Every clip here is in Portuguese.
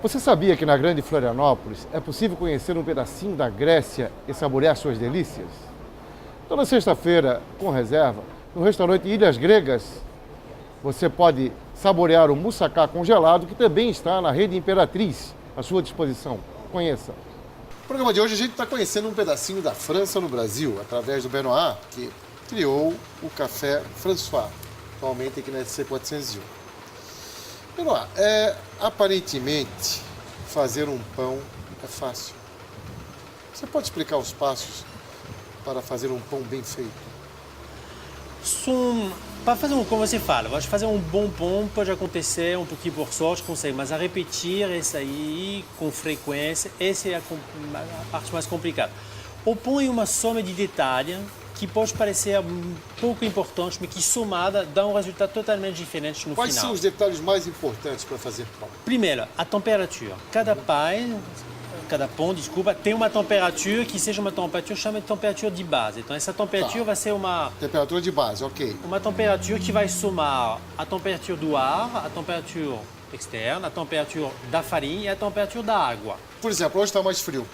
Você sabia que na Grande Florianópolis é possível conhecer um pedacinho da Grécia e saborear suas delícias? Toda sexta-feira, com reserva, no restaurante Ilhas Gregas, você pode saborear o moussaka congelado, que também está na Rede Imperatriz, à sua disposição. Conheça. No programa de hoje a gente está conhecendo um pedacinho da França no Brasil, através do Benoit, que criou o Café François, atualmente aqui na SC 401. Benoit, aparentemente, fazer um pão é fácil. Você pode explicar os passos para fazer um pão bem feito? Para fazer como você fala, acho que fazer um bom pão pode acontecer um pouquinho por sorte, consegue, mas a repetir isso aí com frequência, essa é a parte mais complicada. O pão é uma soma de detalhes que pode parecer pouco importante, mas que somada dá um resultado totalmente diferente no final. Quais são os detalhes mais importantes para fazer pão? Primeiro, a temperatura. Cada pão, tem uma temperatura que seja uma temperatura chamada de temperatura de base. Então essa temperatura vai ser uma temperatura de base, ok. Uma temperatura que vai somar a temperatura do ar, a temperatura externa, a temperatura da farinha e a temperatura da água. Por exemplo, hoje está mais frio.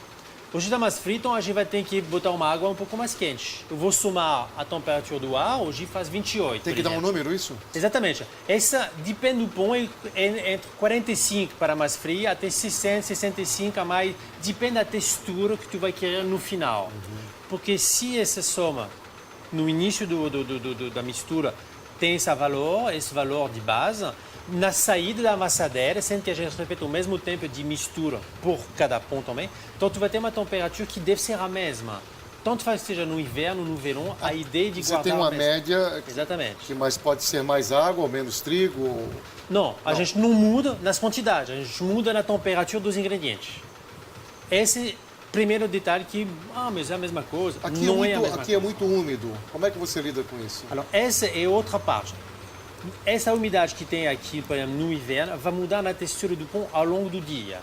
Hoje está mais frio, então a gente vai ter que botar uma água um pouco mais quente. Eu vou somar a temperatura do ar, hoje faz 28. Tem que dar um número, isso? Exatamente. Essa depende do pão, é entre 45 para mais frio, até 60, 65 a mais. Depende da textura que tu vai querer no final. Porque se essa soma, no início da mistura, tem esse valor de base, na saída da amassadeira, sendo que a gente repete o mesmo tempo de mistura por cada pão também, então tu vai ter uma temperatura que deve ser a mesma. Tanto faz que seja no inverno, no verão, a ideia de guardar... Você tem uma média... Exatamente. Mas pode ser mais água ou menos trigo? Ou... Não, a gente não muda nas quantidades, a gente muda na temperatura dos ingredientes. Esse é o primeiro detalhe que, mas é a mesma coisa, não é a mesma coisa. Aqui é muito úmido, como é que você lida com isso? Alors, essa é outra parte. Essa umidade que tem aqui, por exemplo, no inverno, vai mudar na textura do pão ao longo do dia.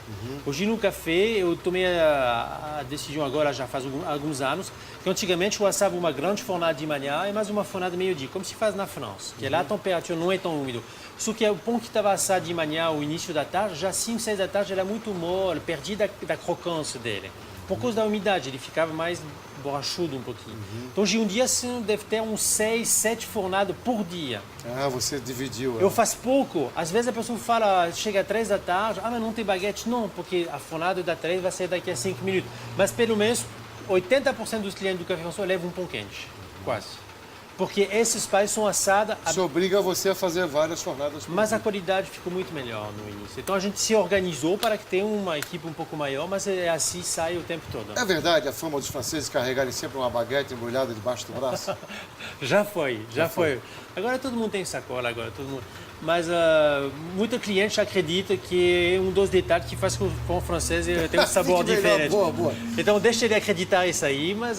Hoje no café, eu tomei a decisão agora, já faz alguns anos, que antigamente eu assava uma grande fornada de manhã e mais uma fornada de meio-dia, como se faz na França, que lá a temperatura não é tão úmida. Só que o pão que estava assado de manhã ao início da tarde, já 5, 6 da tarde, era muito mole, perdi da crocância dele. Por causa da umidade, ele ficava mais borrachudo um pouquinho. Então, hoje um dia, assim, deve ter uns 6, 7 fornadas por dia. Ah, você dividiu. Eu faço pouco. Às vezes a pessoa fala, chega às 3 da tarde, mas não tem baguete. Não, porque a fornada da 3 vai sair daqui a 5 minutos. Mas pelo menos 80% dos clientes do Café François levam um pão quente. Quase. Porque esses pães são assados... Isso obriga você a fazer várias fornadas. Mas a qualidade ficou muito melhor no início. Então a gente se organizou para que tenha uma equipe um pouco maior, mas assim sai o tempo todo. É verdade a fama dos franceses carregarem sempre uma baguete embrulhada debaixo do braço? Já foi. Agora todo mundo tem sacola, todo mundo. Mas muito cliente acredita que é um dos detalhes que faz com o pão francês tenha um sabor diferente. Boa. Então deixa ele acreditar isso aí, mas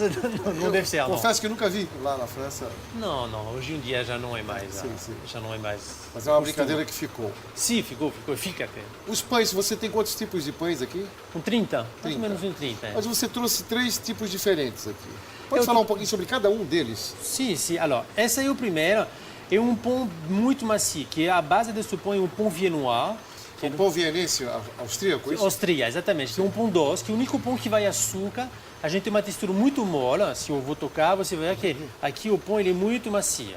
não deve ser. Confesso que nunca vi lá na França. Não, hoje em dia já não é mais. Sim. Já não é mais. Mas é uma brincadeira que ficou. Sim, fica até. Os pães, você tem quantos tipos de pães aqui? 30, mais ou menos um 30. Mas você trouxe 3 tipos diferentes aqui. Pode falar um pouquinho sobre cada um deles? Sim. Alors, esse é o primeiro. É um pão muito macio, que a base desse pão é um pão viennois. Um pão vienense austríaco, isso? Austríaco, exatamente. Que é um pão doce, que é o único pão que vai açúcar. A gente tem uma textura muito mole. Se eu vou tocar, você vai ver que aqui o pão ele é muito macio.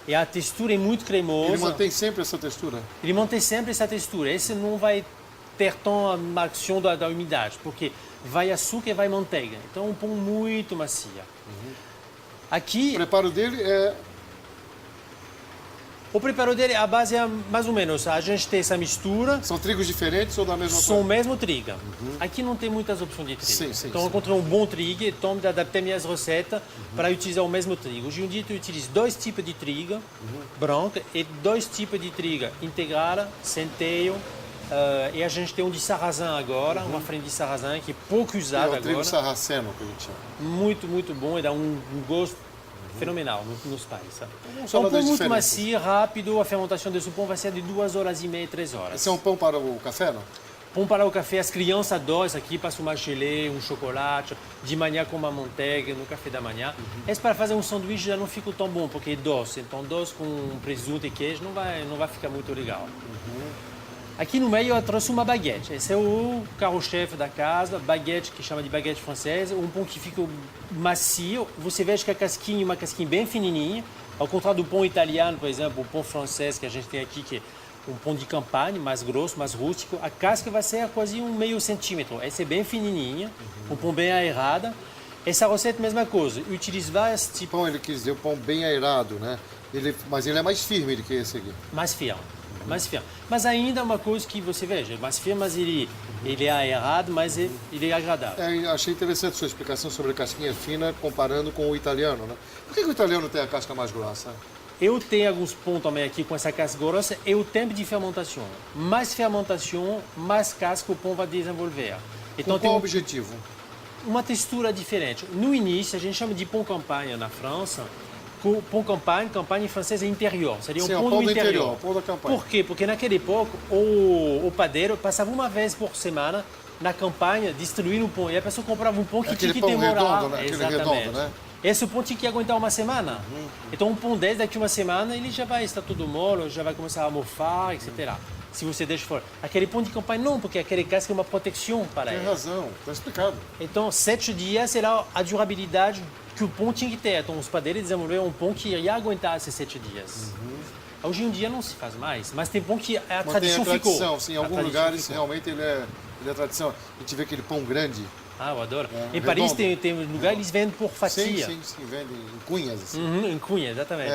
E a textura é muito cremosa. Ele mantém sempre essa textura? Ele mantém sempre essa textura. Esse não vai ter tão a ação da umidade, porque vai açúcar e vai manteiga. Então é um pão muito macio. Aqui... O preparo dele é... O preparo dele, a base é mais ou menos, a gente tem essa mistura. São trigos diferentes ou da mesma coisa? São o mesmo trigo. Aqui não tem muitas opções de trigo. Então eu encontrei um bom trigo, então adaptei minhas receitas para utilizar o mesmo trigo. Hoje em dia eu utilizo 2 tipos de trigo, branco, e 2 tipos de trigo integral, centeio. E a gente tem um de sarrasin agora, uma farinha de sarrasin que é pouco usada agora. É o trigo sarraceno que a gente chama. Muito bom e dá um gosto fenomenal nos pães. É um pão muito macio, rápido, a fermentação desse pão vai ser de 2 horas e meia, 3 horas. Esse é um pão para o café, não? Pão para o café, as crianças adoram isso aqui, passam uma gelée, um chocolate, de manhã com uma manteiga, no café da manhã. Esse para fazer um sanduíche já não fica tão bom, porque é doce. Então, doce com presunto e queijo não vai ficar muito legal. Aqui no meio eu trouxe uma baguete. Esse é o carro-chefe da casa, baguete que chama de baguete francesa, um pão que fica macio. Você veja que a casquinha é uma casquinha bem fininha, ao contrário do pão italiano, por exemplo, o pão francês que a gente tem aqui, que é um pão de campanha, mais grosso, mais rústico. A casca vai ser quase um meio centímetro. Essa é bem fininha, um pão bem aerado. Essa receita, mesma coisa. Eu utilizo vários tipos. Pão, ele quis dizer o pão bem aerado, né? Mas ele é mais firme do que esse aqui. Mais firme. Mais firme. Mas ainda uma coisa que você veja, mais firme, mas ele é aerado, mas ele é agradável. Achei interessante a sua explicação sobre a casquinha fina comparando com o italiano, né? Por que o italiano tem a casca mais grossa? Eu tenho alguns pontos também aqui com essa casca grossa e o tempo de fermentação. Mais fermentação, mais casca o pão vai desenvolver. Então, com qual objetivo? Uma textura diferente. No início, a gente chama de pão campanha na França. Pão campanha em francês é interior, seria um pão do interior. Pão da campanha. Por quê? Porque naquela época o padeiro passava uma vez por semana na campanha distribuindo o pão. E a pessoa comprava um pão que tinha que demorar. Redondo, né? Exatamente. Redondo, né? Esse pão tinha que aguentar uma semana. Então um pão desse daqui uma semana ele já vai estar todo mole, já vai começar a mofar, etc. Se você deixa fora. Aquele pão de campanha não, porque aquele casca é uma proteção para ele. Tem razão, está explicado. Então 7 dias será a durabilidade que o pão tinha que ter. Então os padeiros desenvolveram um pão que ia aguentar esses 7 dias. Hoje em dia não se faz mais, mas tem pão que a tradição ficou. Sim, em alguns lugares realmente ele é tradição. A gente vê aquele pão grande. Ah, eu adoro. Em Paris tem um lugar eles vendem por fatia. Sim, vendem em cunhas. Assim. Em cunha, exatamente.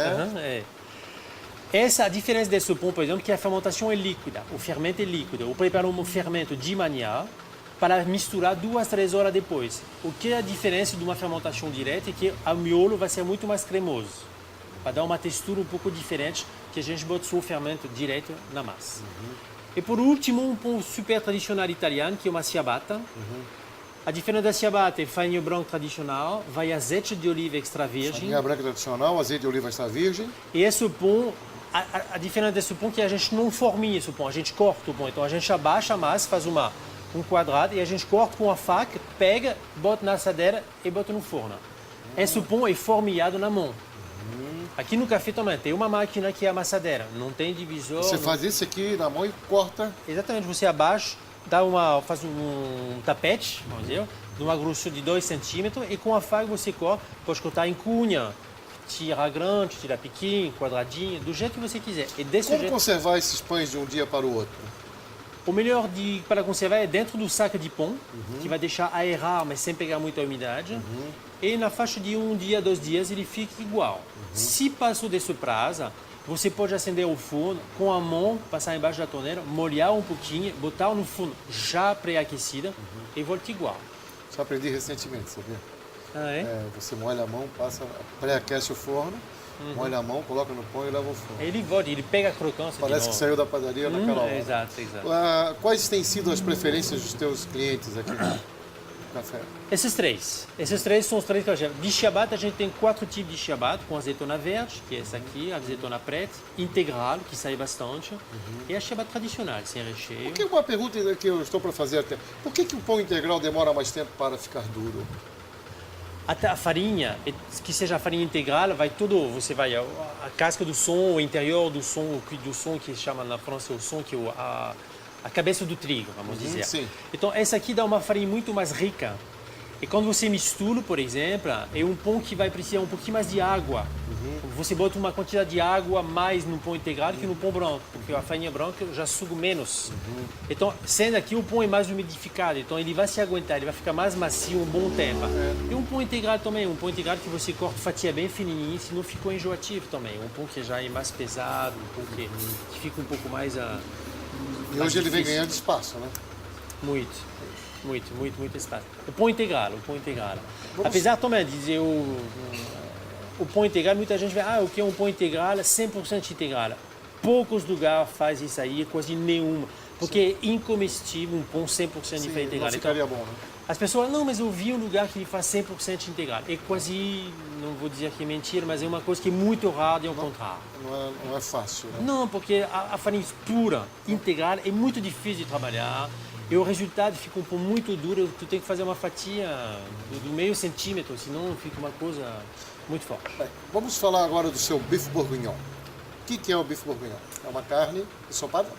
Essa a diferença desse pão, por exemplo, que a fermentação é líquida, o fermento é líquido. Eu preparo um fermento de manhã para misturar 2 a 3 horas depois. O que é a diferença de uma fermentação direta é que o miolo vai ser muito mais cremoso. Vai dar uma textura um pouco diferente que a gente bota o fermento direto na massa. E por último, um pão super tradicional italiano, que é uma ciabatta. A diferença da ciabatta é farinha branca tradicional, vai azeite de oliva extra virgem. Farinha branca tradicional, azeite de oliva extra virgem. E esse pão, a diferença desse pão é que a gente não forminha esse pão, a gente corta o pão. Então a gente abaixa a massa, faz um quadrado e a gente corta com a faca, pega, bota na assadeira e bota no forno. Esse pão é formigado na mão. Aqui no café também tem uma máquina que é a amassadeira, não tem divisor. Você faz isso aqui na mão e corta? Exatamente, você abaixa, faz um tapete, vamos dizer, de uma grossura de 2 centímetros e com a faca você corta, pode cortar em cunha, tira grande, tira pequeno, quadradinho, do jeito que você quiser. E Como conservar esses pães de um dia para o outro? O melhor para conservar é dentro do saco de pão, que vai deixar aerar, mas sem pegar muita umidade. E na faixa de 1 dia, 2 dias, ele fica igual. Se passou desse prazo, você pode acender o forno com a mão, passar embaixo da torneira, molhar um pouquinho, botar no forno já pré-aquecida e volta igual. Isso eu aprendi recentemente, sabia? Ah, é? Você molha a mão, pré-aquece o forno, molha a mão, coloca no pão e leva ao forno. Ele volta, ele pega a crocância. Parece que saiu da padaria naquela hora. Exato. Quais têm sido as preferências dos teus clientes aqui no café? Esses três são os 3 que eu chamo. De ciabatta, a gente tem 4 tipos de ciabatta, com azeitona verde, que é essa aqui, a azeitona preta, integral, que sai bastante, e a ciabatta tradicional, sem recheio. Por que uma pergunta que eu estou para fazer até? Por que o pão integral demora mais tempo para ficar duro? Até a farinha, que seja a farinha integral, você vai a casca do som, o interior do som que chama na França o som, que é a cabeça do trigo, vamos dizer. Sim. Então essa aqui dá uma farinha muito mais rica. E quando você mistura, por exemplo, é um pão que vai precisar um pouquinho mais de água. Você bota uma quantidade de água mais no pão integral que no pão branco, porque a farinha branca já suga menos. Então, sendo aqui, o pão é mais umidificado, então ele vai se aguentar, ele vai ficar mais macio um bom tempo. E um pão integral também, um pão integral que você corta fatia bem fininha, se não ficou enjoativo também. Um pão que já é mais pesado, um pão que fica um pouco mais... E hoje ele vem ganhando espaço, né? Muito espaço. O pão integral. Apesar também de dizer o pão integral, muita gente vê, o que é um pão integral? 100% integral. Poucos lugares fazem isso aí, quase nenhuma. Porque é incomestível um pão 100% integral. Não ficaria bom, né? As pessoas, não, mas eu vi um lugar que ele faz 100% integral. É quase, não vou dizer que é mentira, mas é uma coisa que é muito rara e ao contrário. Não é fácil, né? Não, porque a farinha pura, integral, é muito difícil de trabalhar. E o resultado fica um pão muito duro, tu tem que fazer uma fatia do meio centímetro, senão fica uma coisa muito forte. Bem, vamos falar agora do seu bife bourguignon. O que é o bife bourguignon? É uma carne ensopada?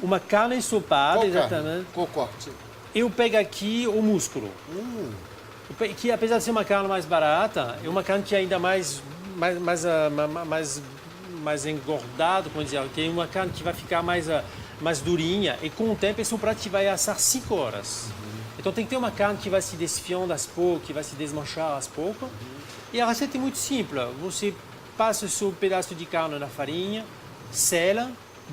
Uma carne ensopada, Qual exatamente. carne? Qual corte? Eu pego aqui o músculo. Que apesar de ser uma carne mais barata, é uma carne que é ainda mais engordado, como dizer, que é uma carne que vai ficar mais durinha e com o tempo esse é um prato que vai assar 5 horas. Então tem que ter uma carne que vai se desfiando aos poucos, que vai se desmanchar aos poucos. E a receita é muito simples. Você passa o seu pedaço de carne na farinha, sela,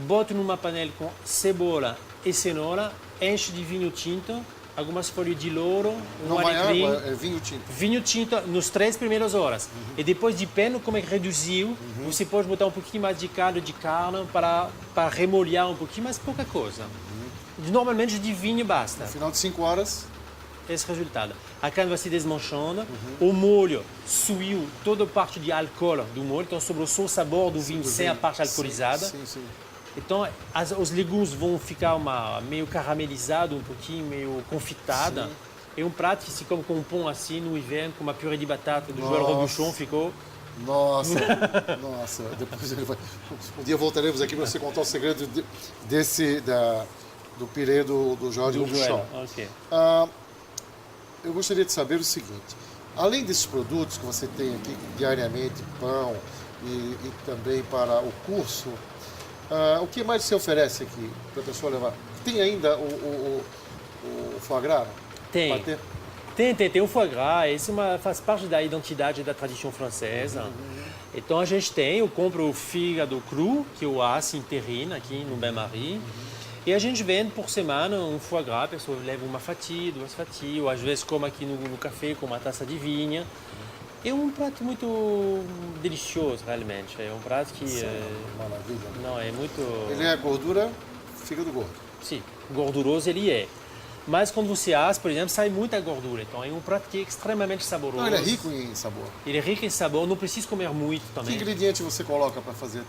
bota numa panela com cebola e cenoura, enche de vinho tinto, algumas folhas de louro, Não vai alecrim. água, é vinho tinto. Vinho tinto nos 3 primeiras horas. E depois, depende como é que reduziu, você pode botar um pouquinho mais de caldo de carne para remolhar um pouquinho, mas pouca coisa. Normalmente de vinho basta. No final de 5 horas, Esse resultado. A carne vai se desmanchando, o molho suiu toda a parte de álcool do molho, então sobrou só o sabor do vinho sem a parte alcoolizada. Sim. Então os legumes vão ficar meio caramelizados, um pouquinho, meio confitada. É um prato que se come com um pão assim no inverno, com uma purê de batata do Joël Robuchon, ficou... Nossa, depois um dia voltaremos aqui para você contar o segredo do pirê do Jorge Robuchon. Ok. Eu gostaria de saber o seguinte, além desses produtos que você tem aqui diariamente, pão e também para o curso, o que mais você oferece aqui para a pessoa levar? Tem ainda o foie gras? Tem. Tem o foie gras, isso faz parte da identidade da tradição francesa. Então a gente eu compro o fígado cru, que eu asso em terrine aqui no Bain-Marie. E a gente vende por semana um foie gras, a pessoa leva uma fatia, 2 fatias, ou às vezes come aqui no café com uma taça de vinho. É um prato muito delicioso, realmente. É um prato que... Maravilha. Não, é muito... Ele é gordura, fígado gordo. Sim, gorduroso ele é. Mas quando você assa, por exemplo, sai muita gordura. Então é um prato que é extremamente saboroso. Não, ele é rico em sabor. Ele é rico em sabor, não precisa comer muito Que também. ingrediente você coloca para fazer?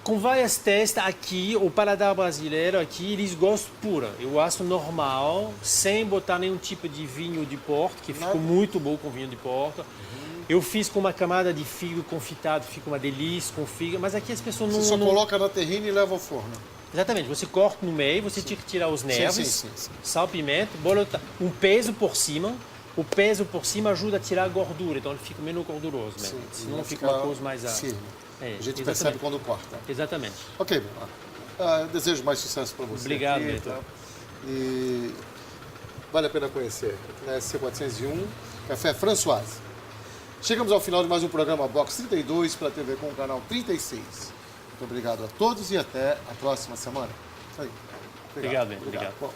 Com várias testes aqui, o paladar brasileiro aqui, eles gostam pura. Eu acho normal, sem botar nenhum tipo de vinho de Porto, que ficou muito bom com vinho de Porto. Eu fiz com uma camada de figo confitado, fica uma delícia com figo, mas aqui as pessoas não... Você só coloca na terrine e leva ao forno. Exatamente, você corta no meio, você tinha que tirar os nervos, Sim. sal, pimenta, um peso por cima. O peso por cima ajuda a tirar a gordura, então ele fica menos gorduroso mesmo. Senão fica uma coisa mais... firme. A gente exatamente. percebe quando corta. Exatamente. Ok, desejo mais sucesso para você. Obrigado, aqui, Beto. tá? E vale a pena conhecer. Na SC401, Café Françoise. Chegamos ao final de mais um programa Box 32 para a TV com o canal 36. Muito obrigado a todos e até a próxima semana. Isso aí. Obrigado, Beto. Obrigado. Bom.